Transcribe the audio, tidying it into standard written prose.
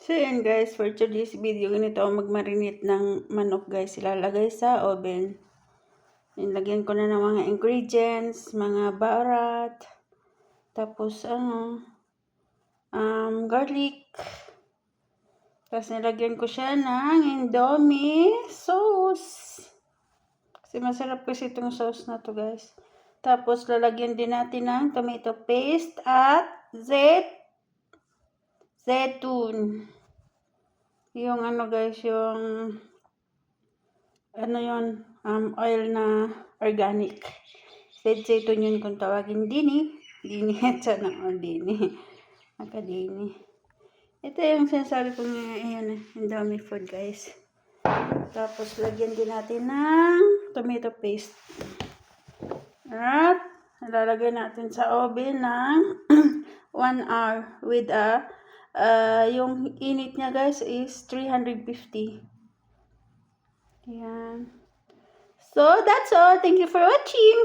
So yan guys, for today's video, ganito ako magmarinate ng manok guys. Ilalagay sa oven. Nilagyan ko na ng mga ingredients, mga barat, tapos garlic. Tapos nilagyan ko siya ng Indomie sauce. Kasi masarap kasi itong sauce na to guys. Tapos lalagyan din natin ng tomato paste at zeytun. Yung guys, yung oil na organic. Zeytun yun kung tawagin. Dini at sana dini. Akadini. Ito yung sinasabi ko ngayon, Indomie food guys. Tapos lagyan din natin ng tomato paste. At lalagay natin sa oven ng 1 hour with yung init niya guys is 350. Ayan. So that's all. Thank you for watching.